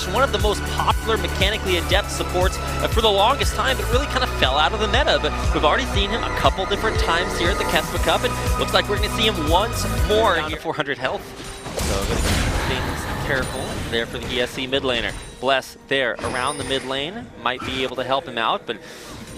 Ambition, one of the most popular mechanically in-depth supports for the longest time, but really kind of fell out of the meta. But we've already seen him a couple different times here at the Kespa Cup, and looks like we're going to see him once more. Down to 400 health, so going to keep things careful there for the ESC mid laner. Bless there around the mid lane, might be able to help him out, but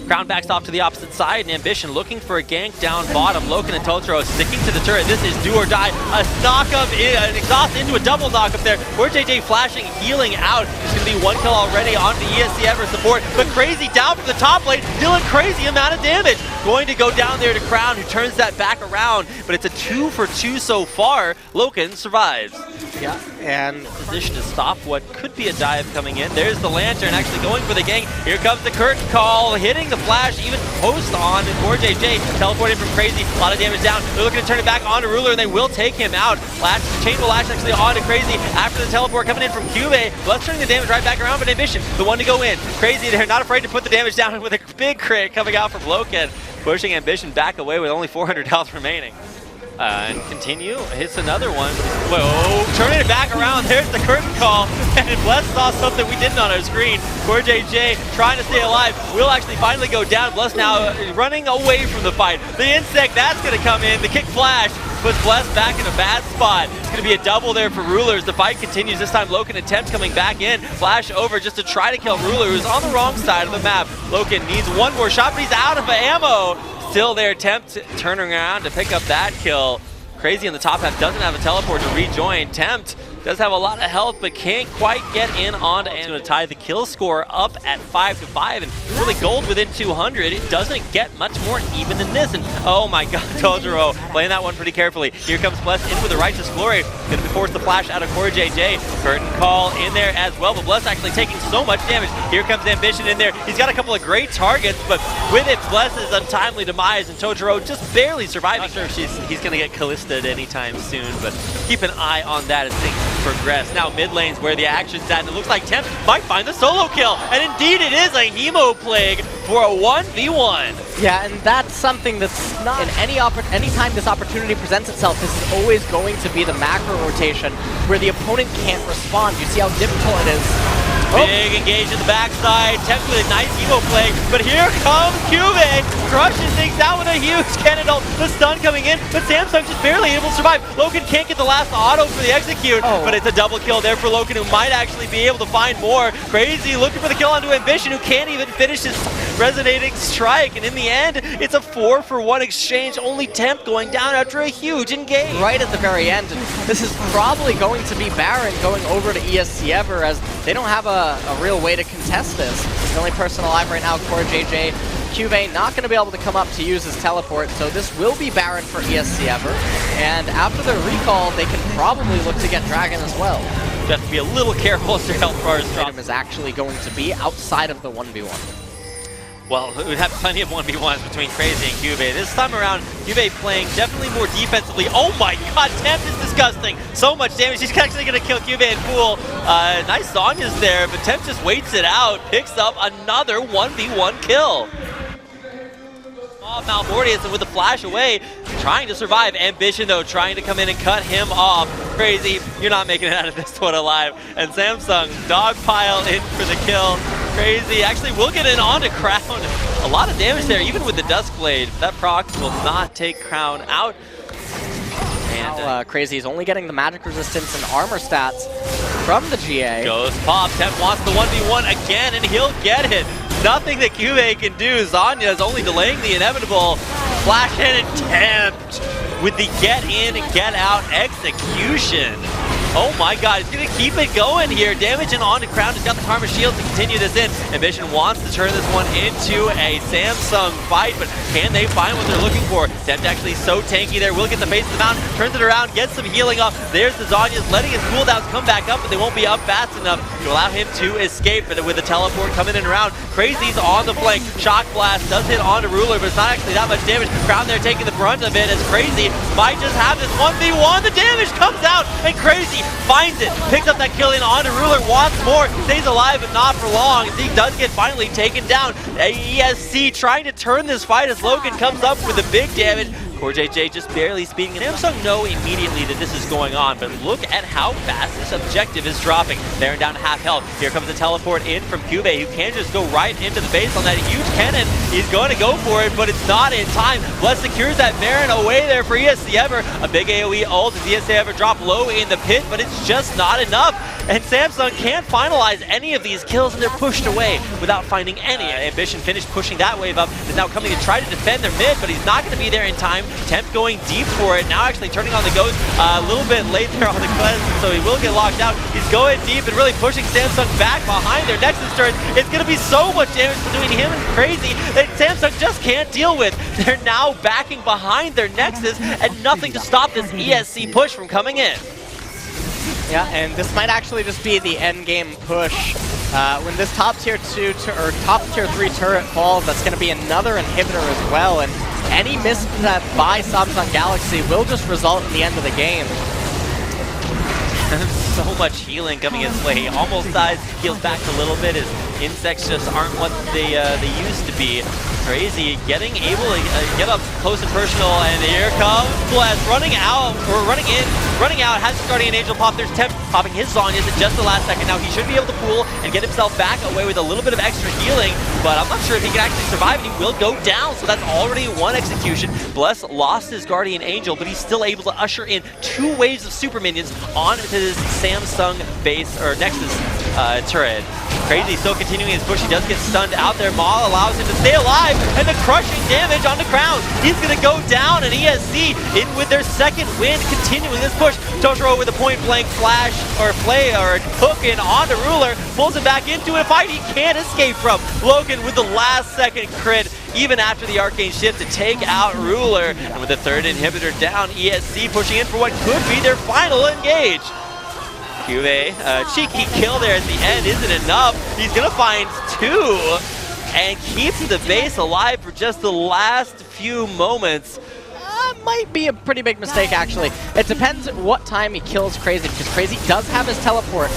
Crown backs off to the opposite side, and Ambition looking for a gank down bottom. Loken and Totoro sticking to the turret. This is do or die. A knock-up, an exhaust into a double knock-up there. Or JJ flashing, healing out. There's going to be one kill already on the ESC Ever support. But Crazy down from the top lane, dealing crazy amount of damage. Going to go down there to Crown, who turns that back around. But it's a 2 for 2 so far. Loken survives. Yeah, and position to stop what could be a dive coming in. There's the Lantern actually going for the gank. Here comes the curtain call, hitting the flash, even post on for JJ, teleporting from Crazy, a lot of damage down. They're looking to turn it back onto Ruler, and they will take him out. Chain will lash actually onto Crazy after the teleport coming in from Cube. Let's turn the damage right back around, but Ambition, the one to go in. Crazy, they're not afraid to put the damage down with a big crit coming out from Loken, pushing Ambition back away with only 400 health remaining. And continue, hits another one. Whoa, turning it back around, there's the curtain call. And Bless saw something we didn't on our screen. Poor JJ trying to stay alive, will actually finally go down. Bless now running away from the fight. The insect, that's gonna come in. The kick flash puts Bless back in a bad spot. It's gonna be a double there for Rulers. The fight continues, this time Loken attempt coming back in. Flash over just to try to kill Ruler, who's on the wrong side of the map. Loken needs one more shot, but he's out of ammo. Still there, Tempt turning around to pick up that kill. Crazy in the top half doesn't have a teleport to rejoin. Tempt does have a lot of health, but can't quite get in onto and to tie the kill score up at 5-5, and really gold within 200. It doesn't get much more even than this. And oh my god, Totoro playing that one pretty carefully. Here comes Bless in with the Righteous Glory. Gonna force the flash out of Core JJ. Curtain call in there as well, but Bless actually taking so much damage. Here comes Ambition in there. He's got a couple of great targets, but with it, Bless's untimely demise, and Totoro just barely surviving. Not sure if he's gonna get Callista'd anytime soon, but keep an eye on that as things progress. Now mid lane's where the action's at, and it looks like Tempt might find the solo kill, and indeed it is a Hemo Plague for a 1v1. Yeah, and that's something that's not in any time this opportunity presents itself. This is always going to be the macro rotation where the opponent can't respond. You see how difficult it is. Big engage in the backside, Tempt with a nice Hemo Plague, but here comes Cube, crushes things out with a huge cannon ult. The stun coming in, but Samsung just barely able to survive. Loken can't get the last auto for the execute, but it's a double kill there for Loken, who might actually be able to find more. Crazy looking for the kill onto Ambition, who can't even finish his resonating strike, and in the end, it's a 4-for-1 exchange. Only Tempt going down after a huge engage. Right at the very end, and this is probably going to be Baron going over to ESC Ever, as they don't have a real way to contest this. The only person alive right now, Core JJ. Cube not going to be able to come up to use his teleport, so this will be Baron for ESC Ever. And after the recall, they can probably look to get Dragon as well. You have to be a little careful as to how far his drop is actually going to be outside of the 1v1. Well, we have plenty of 1v1s between Crazy and Cube. This time around, Cube playing definitely more defensively. Oh my god, Tempt is disgusting. So much damage. He's actually going to kill Cube and Fool. Nice Sonya's there, but Tempt just waits it out. Picks up another 1v1 kill. Malmortius, and with the flash away, trying to survive. Ambition, though, trying to come in and cut him off. Crazy, you're not making it out of this one alive. And Samsung, dogpile in for the kill. Crazy actually will get in onto Crown. A lot of damage there, even with the Duskblade. That proc will not take Crown out. And Crazy is only getting the magic resistance and armor stats from the GA. Goes pop. Tempt wants the 1v1 again, and he'll get it. Nothing that Cube can do. Zanya is only delaying the inevitable. Flash in and Tempt with the get in and get out execution. Oh my god, it's going to keep it going here. Damage and on to Crown. He's got the Karma Shield to continue this in. Ambition wants to turn this one into a Samsung fight, but can they find what they're looking for? Tempt actually so tanky there. Will get the face of the mountain, turns it around, gets some healing off. There's the Zanyas, letting his cooldowns come back up, but they won't be up fast enough to allow him to escape. But with the teleport coming in and around, Crazy's on the flank. Shock Blast does hit onto Ruler, but it's not actually that much damage. Crown there taking the brunt of it as Crazy might just have this 1v1. The damage comes out, and Crazy finds it, picks up that kill in onto Ruler, wants more, stays alive but not for long. He does get finally taken down. ESC trying to turn this fight as Loken comes up with the big damage. CoreJJ just barely speeding. And Samsung know immediately that this is going on, but look at how fast this objective is dropping. Baron down to half health. Here comes the teleport in from Cube, who can just go right into the base on that huge cannon. He's going to go for it, but it's not in time. Bless secures that Baron away there for ESC Ever. A big AoE ult as ESC Ever drop low in the pit, but it's just not enough. And Samsung can't finalize any of these kills, and they're pushed away without finding any. Ambition finished pushing that wave up, is now coming to try to defend their mid, but he's not going to be there in time. Temp going deep for it, now actually turning on the Ghost a little bit late there on the quest, so he will get locked out. He's going deep and really pushing Samsung back behind their Nexus turret. It's going to be so much damage between him and Crazy that Samsung just can't deal with. They're now backing behind their Nexus and nothing to stop this ESC push from coming in. Yeah, and this might actually just be the end game push. When this top tier 2 or top tier 3 turret falls, that's going to be another inhibitor as well, and any misstep by Samsung Galaxy will just result in the end of the game. So much healing coming his way. He almost dies, heals back a little bit. His insects just aren't what they used to be. Crazy, able to get up close and personal, and here comes Bless running out, has his Guardian Angel pop. There's Temp popping his Zhonya's at just the last second. Now he should be able to pull and get himself back away with a little bit of extra healing, but I'm not sure if he can actually survive, and he will go down, so that's already one execution. Bless lost his Guardian Angel, but he's still able to usher in 2 waves of super minions onto this Samsung base, or Nexus turret. Crazy still continuing his push. He does get stunned out there. Maul allows him to stay alive, and the crushing damage on the Crown. He's going to go down, and ESC in with their second win, continuing this push. Toshiro with a point-blank flash, or play, or hook in onto Ruler, pulls him back into a fight he can't escape from. Logan with the last-second crit, even after the Arcane Shift, to take out Ruler. And with the third inhibitor down, ESC pushing in for what could be their final engage. Cube, cheeky kill there at the end isn't enough. He's gonna find 2 and keeps the base alive for just the last few moments. Might be a pretty big mistake, actually. It depends what time he kills Crazy, because Crazy does have his teleport.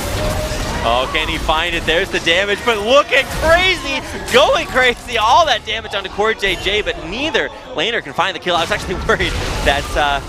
Oh, can he find it? There's the damage, but look at Crazy going crazy. All that damage onto CoreJJ, but neither laner can find the kill. I was actually worried that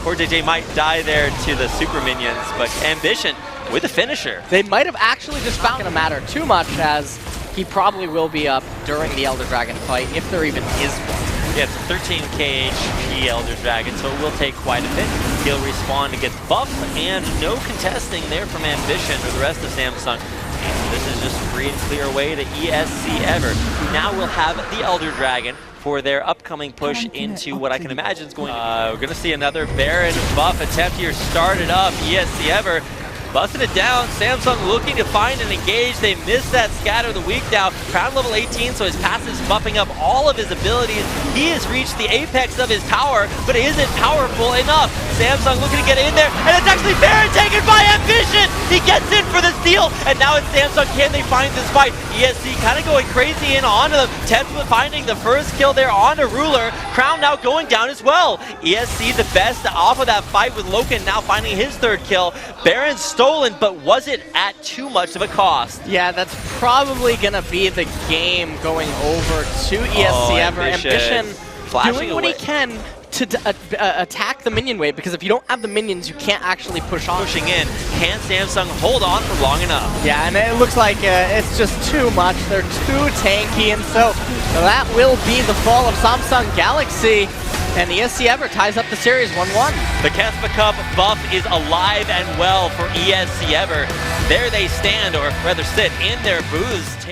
CoreJJ might die there to the super minions, but Ambition with the finisher. They might have actually just found it to matter too much, as he probably will be up during the Elder Dragon fight, if there even is one. Yeah, it's a 13k HP Elder Dragon, so it will take quite a bit. He'll respawn to get buffed, and no contesting there from Ambition or the rest of Samsung. And this is just free and clear way to ESC Ever, who now will have the Elder Dragon for their upcoming push into what I can imagine is going to be. We're going to see another Baron buff attempt here started up. ESC Ever busting it down. Samsung looking to find and engage. They missed that scatter the weak now. Crown level 18, so his passive's buffing up all of his abilities. He has reached the apex of his power, but isn't powerful enough. Samsung looking to get in there, and it's actually Baron taken by Ambition! He gets in for the steal, and now it's Samsung. Can they find this fight? ESC kind of going crazy in onto them. Temp finding the first kill there onto Ruler. Crown now going down as well. ESC the best off of that fight, with Loken now finding his third kill. Baron stolen, but was it at too much of a cost? Yeah, that's probably going to be the game going over to ESC Ever. Ambition doing what he can to attack the minion wave, because if you don't have the minions, you can't actually push on. Pushing in. Can Samsung hold on for long enough? Yeah, and it looks like it's just too much. They're too tanky, and so that will be the fall of Samsung Galaxy. And ESC Ever ties up the series 1-1. The Kespa Cup buff is alive and well for ESC Ever. There they stand, or rather sit in their booths.